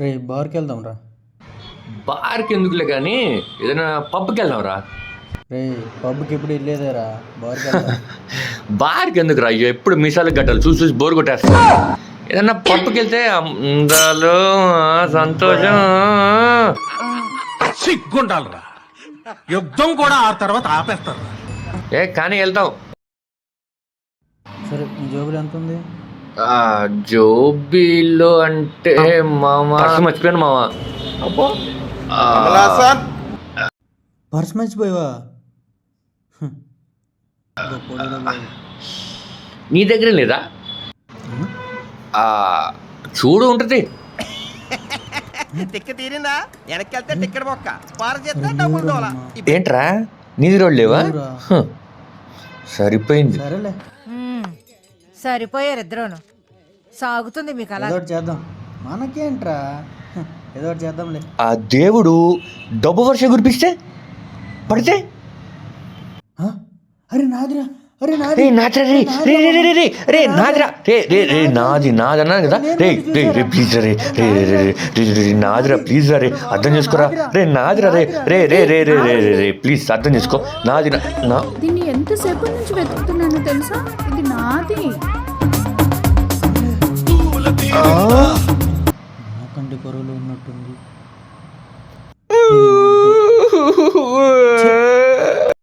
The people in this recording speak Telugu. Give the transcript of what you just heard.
రే బార్కి వెళ్దాం రా. బార్కి ఎందుకులే కానీ ఏదైనా పబ్కి వెళ్దాం రా. రే పబ్కి ఎప్పుడు వెళ్ళేదేరా, బార్కి వెళ్దాం. బార్కి ఎందుకు రా, అయ్యో ఎప్పుడు మీసాలు గట్టాలి చూసి చూసి బోర్ కొట్టేస్తా. ఏదన్నా పబ్కి వెళ్తే అందాలు సంతోషం. సిగ్గుండాలరా, యుద్ధం కూడా ఆ తర్వాత ఆపేస్తారు. కానీ వెళ్తాం. సరే నీ జోబులు ఎంత ఉంది? జోబీలో అంటే మామ మర్చిపోయాను మామ. పర్స్ మర్చిపోయావా? గొప్పోడురా బాబు. నీ దగ్గర లేదా? చూడు ఉంటుంది. టికెట్ తీరిందా? వెనక్కి వెళ్తే టికెట్ బొక్క, పార చేస్తే డబ్బులు డోలా. ఏంట్రా నీది రోడ్ లేవా? లేవురా. సరిపోయింది. సరేలే, సరిపోయారు ఇద్దరును. సాగుతుంది మీకు అలా. ఏదో ఒకటి చేద్దాం. మనకేంట్రా, ఏదో ఒకటి చేద్దాంలే. ఆ దేవుడు డబ్బు వర్షం కురిపిస్తే పడితే అరే నాదిరా, అరే రే నాది. నాదిరా, రే రే రే రే రే రే నాదిరా, రే రే రే నాది నాది అన్నాను కదా. రే రే రే please ray ray ray ray ray ray నాదిరా please రే అర్థం చేసుకోరా. రే నాదిరా, రే రే రే రే రే రే రే రే ప్లీజ్ అర్థం చేసుకో. నాది నా దీన్ని ఎంతసేపు నుంచి వెతుకుతున్నాను తెలుసా? ఇది నాది.